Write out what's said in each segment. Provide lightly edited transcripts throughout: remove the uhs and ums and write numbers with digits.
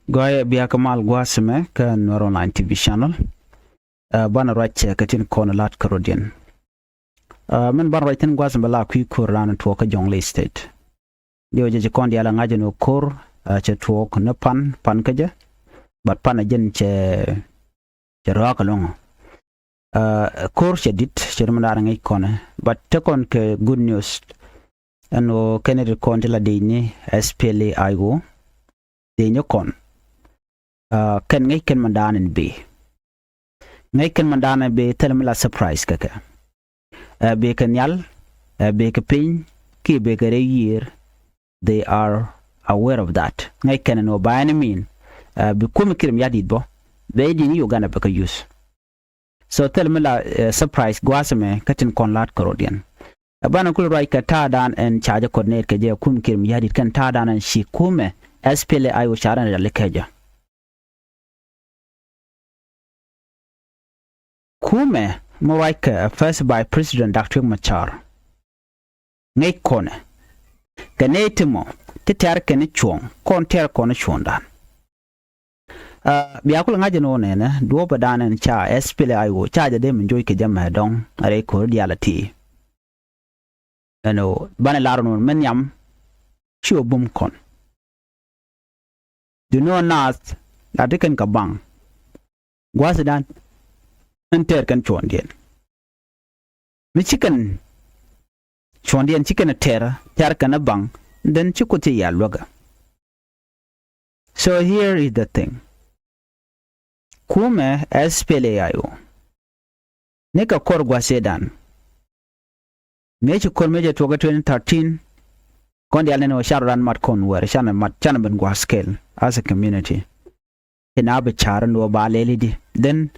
Goye biya kamal gwasime ka Nuer Online TV channel. Bana rache katin kona lat karodian. Men ban raitin gwasime la kui kur ran tuɔɔk jɔŋley state. Dio je kondi ala ngaje no kur che tuɔɔk na pan kaje. Bat pan ajen che raka longo. Kur che dit che rumana ngai kona. But tekon ke good news. Ano Kennedy kondi la dini SPLA IO. Dini kon. Ken ngay ken mandanen be ngay ken mandanen be telemela surprise kaka be ken yal be ke pin ki be ke year they are aware of that ngay ken no by any mean be kum kirim yadid bo be di ni Uganda be ka use so telemela surprise gwasame katin kon lat karodian abana kul right ka ta dan en charge coordinate ke je kum kirim yadid kan ta dan en shi kume SPLA IO sharan da lekeja Kume Moraika first by President Dr. Machar. Ngay kone. Ganetimo, titar kene chuong, kon ter kone chondan. Biakul ngajan one, duopa dan and cha, SPLA IO, charge them enjoy kejam dong, are cordiality. No, banalaron menyam, sure boom con. Do no nas, that they can kabang. Guasadan. Enter kan chondien mi chicken chondien chicken ter kan bang then chikuti ya loga. So here is the thing kume SPLA IO neka kor gwasedan mechi kor meje toga 2013 kondi alene sharan mat konwer shana mat chana ben gwaskel as a community ina be charan no baleli di then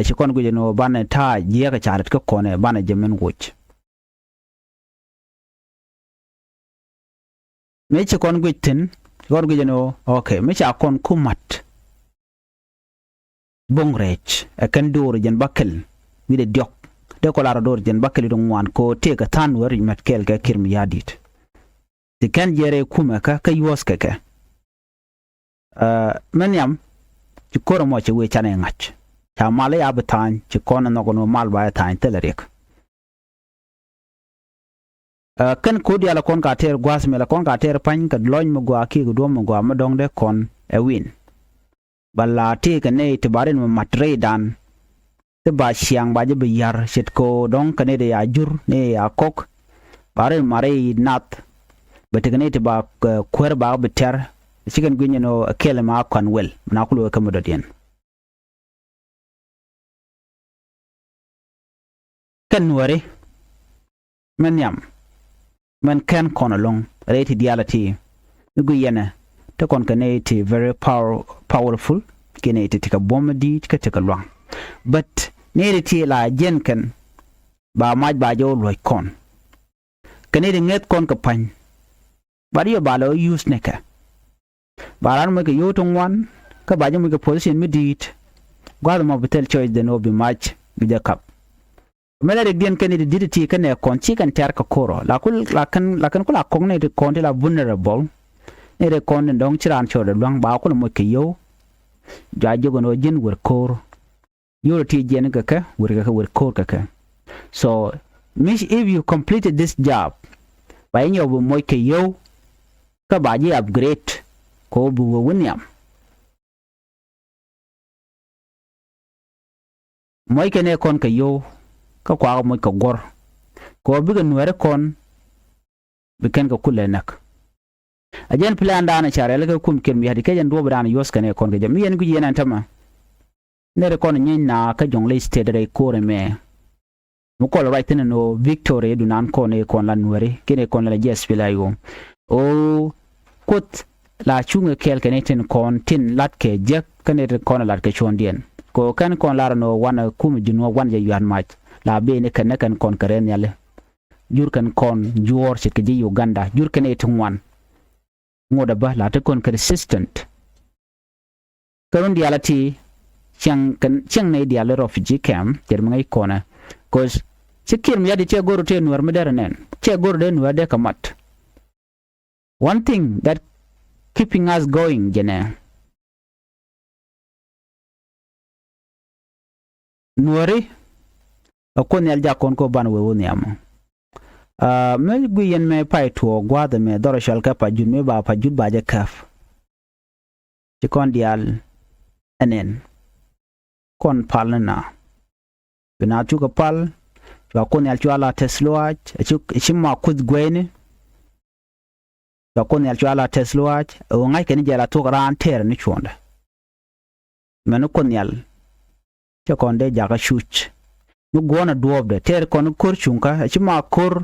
she kon guje no bana ta jiya ka charat ka kone bana jemen goch me che kon gutin kon guje no okay me cha kon kumat bongrech e kan dur jen bakel mi de diok de ko lara dur jen bakel do wan ko te ka tan wari met kel ka kirmi yadit de kan jere kuma ka yos ka menyam ci koro mo che we chane ngach ta male abtan ci kona no gono mal ba ta telerek kan ko dia la kon ka ter gwas me la kon ka ter pan ka loñ mo gwa ki do mo gwa ma dong de kon e win balla te ka ne te barin mo matre dan te ba siang ba je biyar set ko dong ka ne de ya jur ne ya kok barin mare nat bete ka ne te ba kwer ba beter sigan gunye no kelema kon wel na kulo ka mo dodien kan wari men yam men kan kono long rate diality nugu yena te kon kaneti very powerful keneti tika bomdi tika long but neriti la jen kan ba maj ba jo loy kon kaneti nget kon ka pan bari yo balo use neka baran mo ke yotong wan ka ba mo ke position midit gwado mo betel choice de no be match bi de kap mela de dien kan de diditi kan e kon chi kan ter ka koro la kan kula kong ne de kon de la vulnerable ne de kon dong chiran chode long ba ko mo ke yo ja jogo no jin wer kor yo ti jen ka wer kor ka so miss if you completed this job ba nyo bo mo ke yo ka ba ji upgrade ko bu winyam mo ke ne kon ka yo ka kwa mo ka gor ko biga Nuer kon biken ka kulenak ajen plan dana chare la kum ken mi hadi kajen do bana yos kane kon ga jam yen gu yena tama ne kon nyin na ka jɔŋley state re ko re me mo ko right no victory du nan kon e kon la Nuer kene kon la SPLA IO o kot la chunga kel kane ten kon tin lat ke jek kane kon lat ke chondien ko kan kon la no wana kum jino wan je yan mach la be ne kan kon karen yale jur kan kon jor ci ke Uganda jur kan et ngwan ngoda ba la te kon consistent karon dialati chang ne diale refugee camp termay kona cause sikir mi yadi che goro te Nuer mederen che goro de Nuer de kamat one thing that keeping us going jene nuori akon yal jakon ko ban we woni am me guyen me pai to gwada me doro shal ka pa jun me ba pa jud ba je kaf ci kon dial enen kon palna bina tu ko pal wa kon yal ala tesloach ci ma kud gwene wa kon yal ala tesloach o ngai ken jela to ran ter ni chonda men kon yal ci kon de jaga shuch nu gona duobde ter kon kur chunka ci ma kur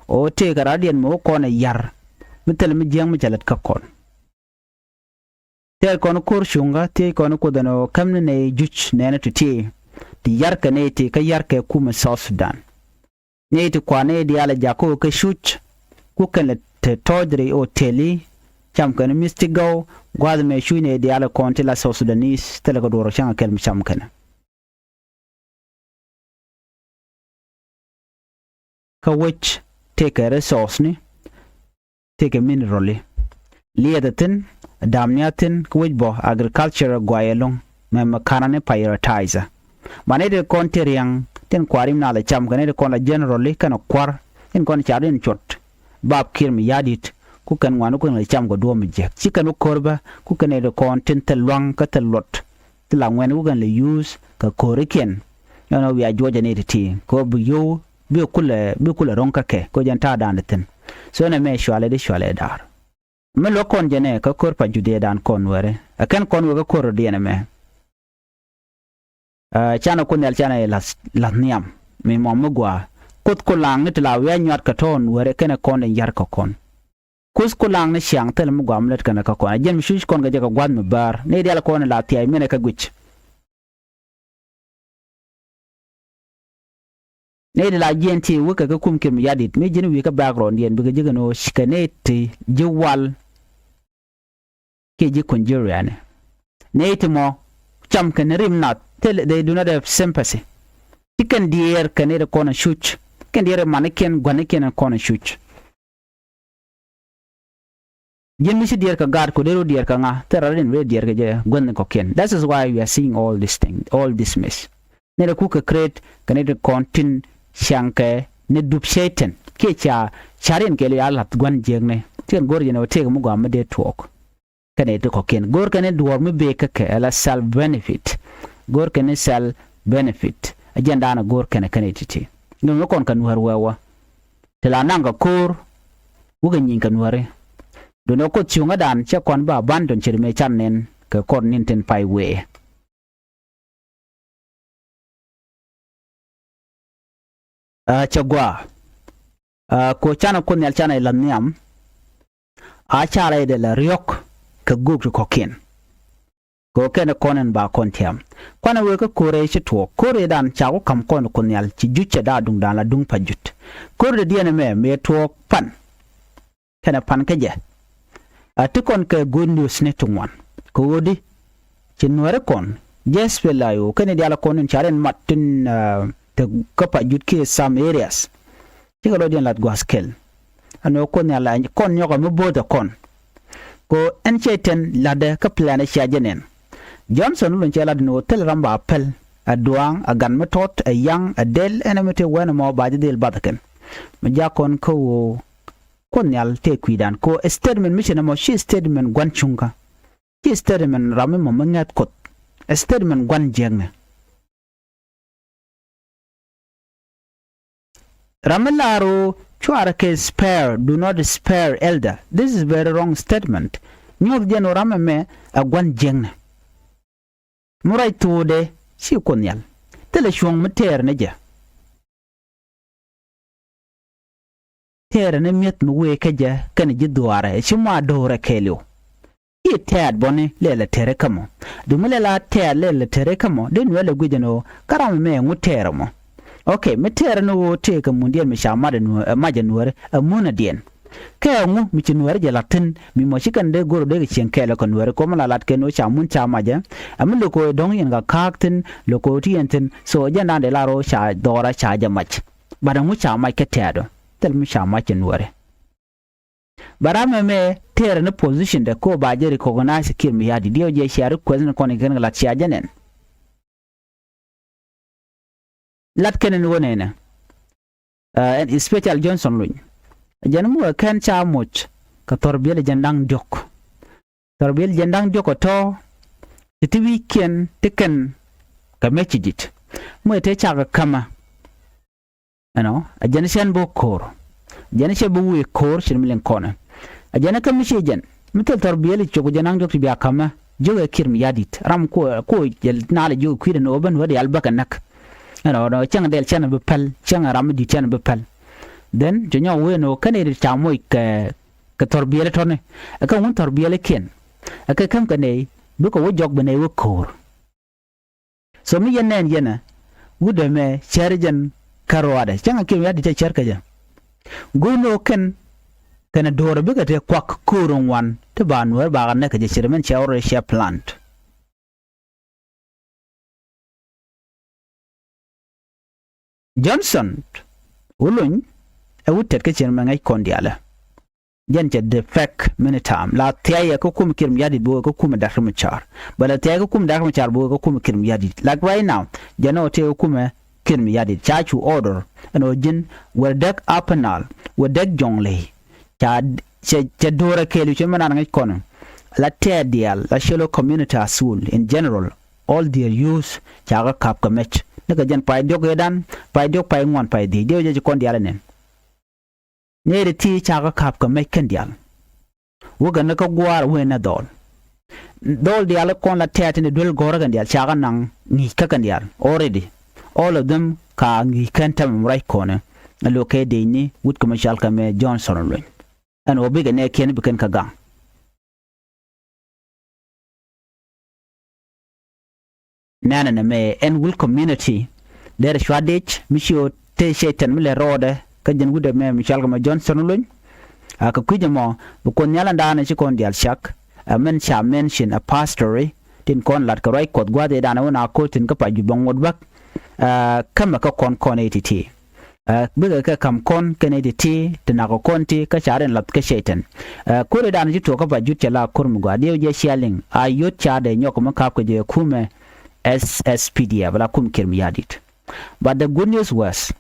o te garadien mo kon yar mitel mi jeng mi jalat ka kon ter kon kur chunga te kon ko dano kamne ne juch ne na ti yar ka ne te ka yar ka kuma South Sudan ne te kwane di ala jako ka shuch ku kan te todre o teli cham kan mistigo gwad me shu ne di ala konti la South Sudanese tele ko doro changa kel mi cham kan ka wich take a resource ni take a mineral liadatin damniatin kwich bo agriculture gwayelong mem kanane prioritizer manede konteriang ten kwarim na la cham kanede kon la generally kana kwar en kon charin chot bab kirm yadit ku kan wanu ko la cham go do mi je chikan korba ku kanede kon ten telwang ka telot tilangwen ku kan le use ka koriken no wi ajoja ne ti ko bu yo bi kula ronka ke ko janta daneten so na me shwale dar me lo kon jene ka kor pa jude dan kon were akan kon wo ka kor de me chana kun yal chana las niam me mo mugwa kot ko lang ni tla we nyat ka ton were kene kon en yar ka kon kus ko lang ni syang tel mugwa amlet kana ka kon jen shush kon ga jaga gwad me bar ne de la kon la ti ay mene ka gwich ne de la jenti wuka ka kum kim yadit me jeni wi ka background yen bi ga jiga no shikanete jiwal ke ji Conjuria ne te mo cham kan rim not tell they do not have sympathy chicken deer kan de kona shuch kan deer maniken gwaniken kona shuch jemi si deer ka gar ko dero deer ka nga terarin we deer ga je gwan ko ken that is why we are seeing all this thing all this mess ne de ku ka create kan de contin shanke ne dup shaitan ke cha charin ke le alat gwan jegne ten gor yene te mu gwa mede tuɔɔk kane to koken gor kane duor me be ka ala self benefit gor kane self benefit agenda na gor kane titi no kon kan war wawa tela nanga kor wuga nyin kan ware do no ko chiunga dan che kon ba bandon chirme chanen ka kon ninten pai we chagwa ko chana kon yal chana ilaniam a chara de la riok ka gug ko ken ko ken konen ba kontiam kwana we ka kore chi to kore dan cha ko kam kon yal chi juche da dung dan la dung pajut kore de me to pan kana pan ka je atikon ka good news ne tungwan ko wodi chi Nuer kon SPLA IO ken de ala konen charen matin te kapa jut ke some areas tiga lo den lat gwaskel ano kon yala kon nyoko mo boda kon ko encheten lade ka plan sha jenen Johnson lun chela no tel ramba appel adwang agan metot a yang adel enemete wana mo baje del badaken ma jakon ko kon yal te kwidan ko statement mission mo shi statement gwan chunga shi statement ramme mo mangat kot statement gwan jengne Ramelaro chuara ke spare, do not spare elder. This is very wrong statement. Nyod jeno rameme agwan jeng. Murai tude si konyal. Tele shuang meter neja. Ter ne miet muwe keja kan jiduara shima dora kelio. I tad bone lele tere kamo. Dumule la ter lele tere kamo. Den wele gujeno karameme nguteramo. Okay, meter no take a mundial me shamade no majanuare a munadien. Kaya ngu michinuare jalatin mi mochikan de goro de chenkela konware komala latke no chamun chamaja amun loko dong yen ga kaktin loko tienten so jana de laro cha dora cha jamach bada mu chama ketado tel mu chama chenware barame me ter no position de ko baje recognize kirmi yadi dio je share kwezn koni gen la cha janen lat kenen wonena en special Johnson luñ jan mu kan cha much ka torbiel jandang jok torbiel jandang jok to ti weekend teken ka mechijit mu te cha ka kama a janishan bo kor janisha bo we kor shin milen kona a janaka mishi jan mitel torbiel choko janang jok biya kama joge kirmi yadit ram ko jel nale joge kwire no ban wadi albaka nak no chang del chana bepal chang ram di chana bepal then jonya we no kanere chamoy ka torbiele tone ka won torbiele ken ka kam kane buko wo jog bene wo kor so mi yenen yena wude me charjan karwade chang kim yadi cha charka ja guno ken kana dora biga te kwak kurun wan te banwer ba ne ka je chirmen chawre sha plant Johnson ulun awutet ke chen mangai kondiala jan che de fek minitam la tiya ko kum kirm yadi bo ko kum dar machar bala tiya ko kum dar machar bo ko kum kirm yadi like right now jano te ko kum kirm yadi chachu order ano jin werdak apanal werdak jɔŋley cha dora kelu che manana ngai kono la tiya dial la shelo community asul in general all their use chaga kap ka match naka jan pai dog edan pai dog pai ngwan pai di dio je kon diala nen nere ti chaga kap ka mai kan dial woga naka gwar we na dol diala kon la tet ne dul gora kan dial chaga nang ni ka kan dial already all of them ka ngi kan tam right corner lo ke de ni wut commercial ka me Johnson lo an obiga ne ken bikan ka gang nana na me en will community der shwadech misho te shetan mile rode ka jen wude me michal ma Johnson luñ aka kujamo bu kon nyala ndana ci kon dial shak men cha mention a pastory tin kon lat ka right kod gwade dana wona ko tin ka paju bangod bak kama ka kon etiti biga ka kam kon kenediti tina ko konti ka charen lat ka shetan ko de dana ci to ka paju tela kurmu gwade je shaling ayot cha de nyoko ma ka ko je kume SPDF la kum kirmi yadit. But the good news was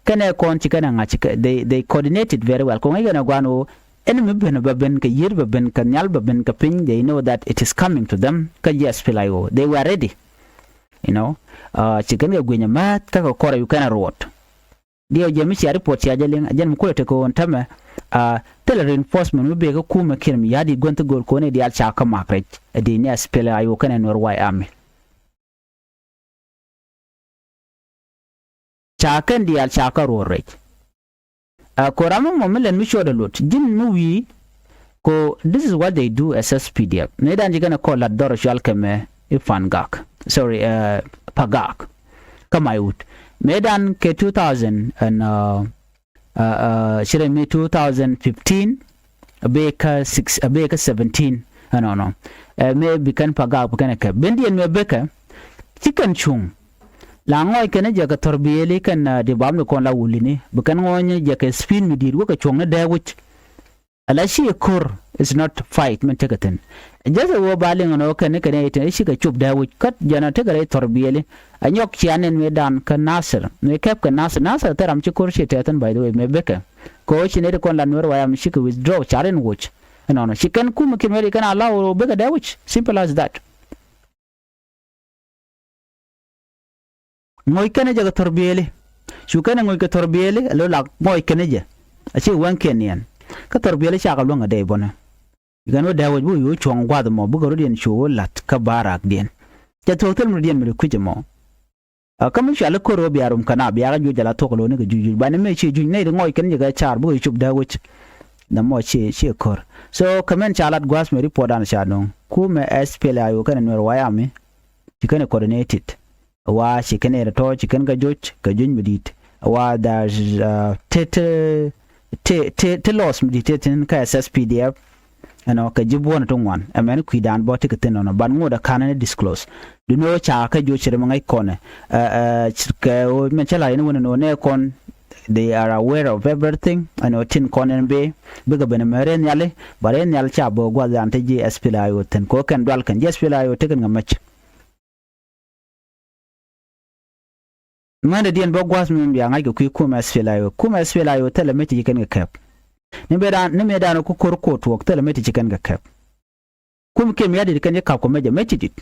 kana konti kana ngachi they coordinated very well. Ko ngana gwano enemy ben baben ka yir baben ka nyal baben ka ping, they know that it is coming to them ka SPLA IO. They were ready. You know, chicken ga gwenya mat ka ko kora yukana road. Dio je mi report ya jaleng ajan mukule te ko ontama tele reinforcement be ka kuma kirmi yadi gonta gol ko ne dial chaka makrej de ni SPLA IO kana Nuer army. Chakan dial chaka rorek korama momilen mi shoda lot jin nuwi ko this is what they do as SPDF ne dan jigana ko la doro shal keme ifangak sorry pagak kamayut medan ke 2000 and shire me 2015 beka 6 beka 17 no me bikan pagak bikan ka bendian me beka chikan chung la ngoy kene jaga torbiyeli kan de bamno kon la wulini bukan ngoy jaga spin mi dir woka chongne da wich ala shi kur is not fight men tagaten jaza wo baling no kene kene ite shi ka chup da wich kat jana tagare torbiyeli anyok chianen me dan kan nasir me kep kan nasir taram chi kur shi tatan by the way me beka ko shi ne kon la Nuer waya mi shi ka withdraw charen wich no shi kan kuma kimeli kan allow beka da wich simple as that ngoy kene jaga torbiyeli shukana ngoy ka torbiyeli lo la ngoy kene je achi wan kenian ka torbiyeli cha ka longa de bona gano da wo yu chong gwa mo bu garo den chu lat ka barak den ja total mu den mi ku je mo kam sha la ko ro biarum kana biya ga ju jala to ko ne ga ju ba ne me chi ju ne de ngoy kene jaga char bu chu da wo na mo chi kor so comment chalat gwas me report an sha non ku me SPLA IO kana Nuer waya me chikane coordinated wa chicken to chicken ga joch ga jun medit wa da te loss medit tin ka SPDF ano ka jibo na tongwan amen ku dan bo te keten no ban ngoda kana disclose du no cha ka joch re mangai kone ka o men chala ina wono ne kon they are aware of everything ano tin konen be biga bene meren yale bare nyal cha bo gwa dan te SPLA IO ten ko kan dal kan SPLA IO te kan ngamach manda dien bo gwas mi biya ngai ku kuma SPLA IO tele meti jiken ga kep ne me da no ku korko to tele meti jiken ga kep kum kem yadi kan ka ko meja meti dit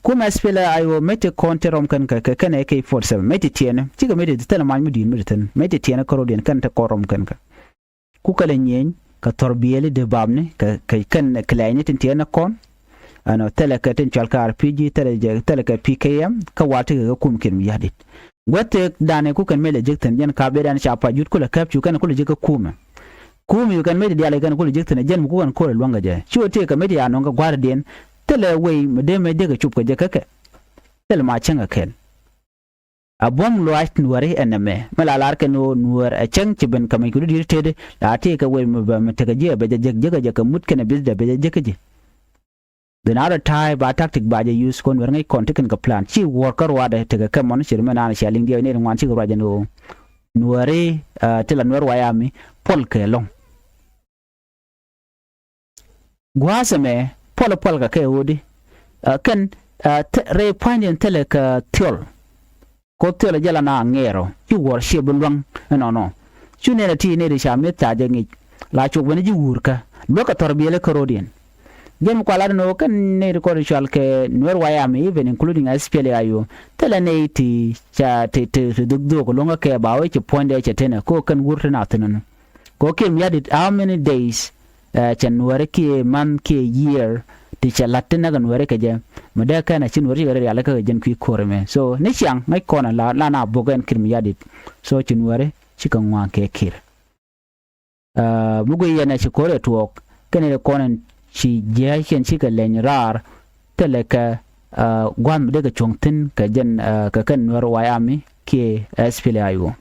kuma SPLA IO meti konterom kan ka kan AK47 meti tiene tiga meti tele man mi din meten meti tiene korodien kan ta korom kan ka ku kala nyen ka torbiyeli de babne ka kan kleine tin tiene kon ano tele ka tin chalka RPG tele ka PKM ka wati ga kum kem yadi wate dane ku kan mele jekten yen ka be dan chapa jut kula kapchu kan kula jeka kuma yu kan mede diale kan kula jekten jen ku kan kula longa je chu te ka mede ya no ga guardian tele we me de ga chup ka jeka ke tele ma chenga ken abom loit nuare ename malalar ke no nuar a cheng chiben kamai ku dir tede la te ka we me te ga je be jeka mut ken biz da be jeka je the other tie ba tactic ba je use kon wer ngai kon tiken ka plan chi worker wa da tega ka mon shirme na shaling dia ne ngwan chi ro jano nuare tela nuar wa yami pol ke long gwasame pol ka ke wodi kan re pandien tele ka tiol ko tele jala na ngero chi wor she bulwang no chu ne ti ne ri sha meta je ngi la chu woni ji wurka loka torbiyele korodien gen ko ala no kan ne record shal ke Nuer wayami even including SPLA IO tele ne ti cha te dugdo ko longa ke bawe ci ponde ci tene ko kan wurta na tanan ko kem yadit how many days cha Nuer ki man ki year ti cha latina ga Nuer ke je mada kana cin wori ga ala ka jen ku korme so ne chiang mai kona la na bogen kem yadit so ci Nuer ci kan wa ke kir bugo yana ci kore tuɔɔk kene konan ci jai ken ci ka len rar tele ka gwam de ka chongtin ka jen ka kan Nuer wayami ke SPLA IO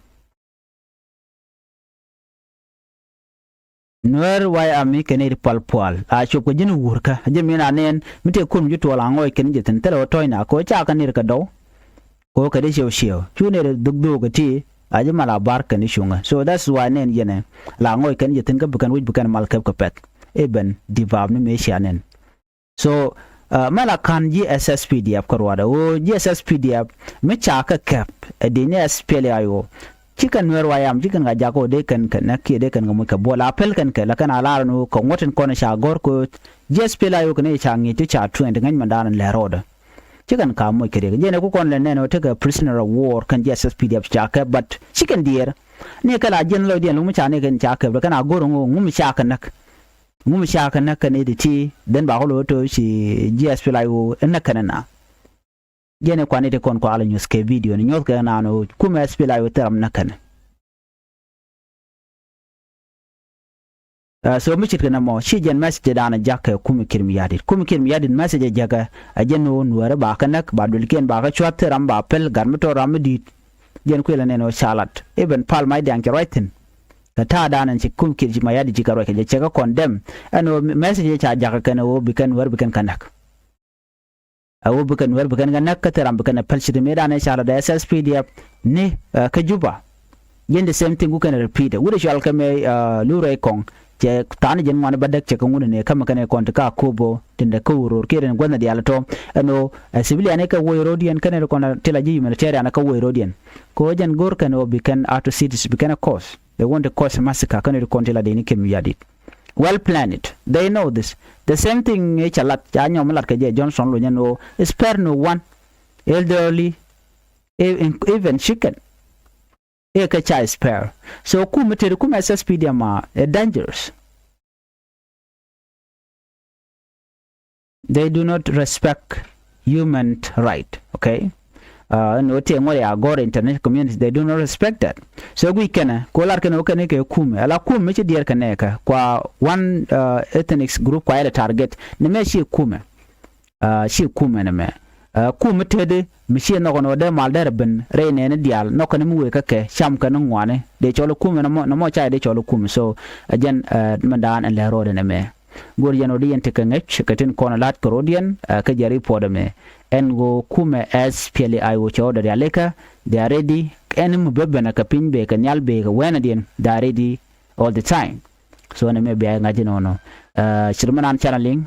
Nuer wayami ken ir palpal a chop ko jen wurka jemina nen mite kun juto la ngoy ken jetin tele toyna ko cha kan ir ka do ko ka de shew chune de dugdo ga ti aje mala bar kan shunga so that's why nen yene la ngoy ken jetin ka bukan bukan mal ka pet eben divab ni meshanen so mala kan GSSPDF korwada o GSSPDF me chaka cap edine SPLA IO chikan Nuer wayam chikan ga jako de kan ke de kan mo ka bola pel kan la kan ala no ko ngoten ko na sha gor ko SPLA IO kan cha ngi ti cha trend ngan mandan le roda chikan ka mo kede je ne ko kon le ne no take a prisoner of war kan GSSPDF chaka but chikan dear ne kala jen lo de lu mu cha ne kan chaka kan agoro ngum chaka nak ngum shaka naka ne diti den ba holo to shi SPLA IO naka na gene kwani te kon ko ala news ke video ni nyot ka na no kuma SPLA IO teram naka so mi chit kana mo shi jen message dana jakka kuma kirmi yadit message jaga ajen no Nuer ba kanak ba dulken ba ka chwat teram ba pel garmito ramdi jen ko ne no salat even pal mai dan ke writing ta danan ci kum kirji ma yadi jikaro ke je ka condemn ano message cha jaka kana wo bikan war bikan kanak awo bikan war bikan kanak ka taram bikan palshi me danan shala da SSPDF ne ka juba yende same thing ku kana repeat wude shal ka me lure kong je tani jen wana badak che ko ngune ne kama kana konta ka kobo tinda ko wuror keren gonna di alato ano civilian ka wo rodian kana ko na telaji military ana ka wo rodian ko jen gor kana bikan auto cities bikan a cause. They want to cause a massacre. Can you control the Nikem well planned. They know this. The same thing Chalat Janyo Malaka Johnson Lunyano spare no one elderly even chicken. Eka chai spare. So kumete kuma SSPDM are dangerous. They do not respect human right. Okay. No te ngore agora internet community they do not respect that so we can ko lar kan okane ke kume ala kume che dier kaneka kwa one ethnic group kwa ile target ne me shi kume ne me kume tede mi shi no no de mal der ben re ne dial no kan mu we kake sham kan ngwane de cholo kume no mo cha de cholo kume so ajen mandan en le rode ne me gor yano di ente kan ngech katin kona lat korodian ka jari podame en go kume SPLA IO choda ya leka they are ready en mu bebena ka pinbe ka nyalbe ka wena dien they are ready all the time so ne me be ngaji no chirmanan channeling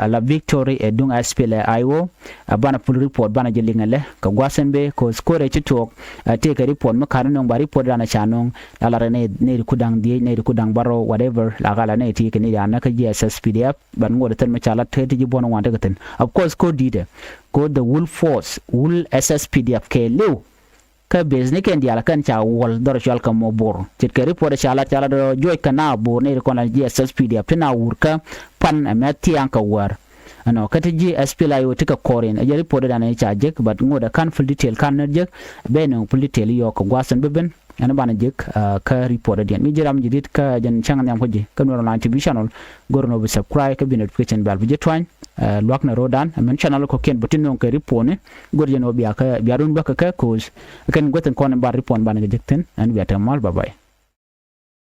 la victory e dung SPLA IO bana full report bana jelingale ka gwasembe ko score chitok take a report makana nong ba report dana chanong ala rene ne kudang die ne kudang baro whatever la gala ne ti kini ana ka GSS PDF ban ngode tan machala tete ji bono wanda gaten of course ko dide ko the wool force wool SS PDF ke lew ka bezne ken diala kan cha wol dor chal ka mo bor tit ke report chala do joy kana bor ne ko na GSS PDF tena wurka pan amati anka war ano kati SPLA IO tika korin a report da na cha jek but ngoda kan full detail kan na jek be no full detail yo ko gwasan beben ana bana jek ka report dian mi jiram jidit ka jan changan yam hoje kan wala TV channel gorno be subscribe ka bi notification bell bi jetwan luak na rodan men channel ko ken butin non ka report ne gorjeno biya ka biya dun baka ka cause kan goten kon bar report bana jek ten an biya tamal bye bye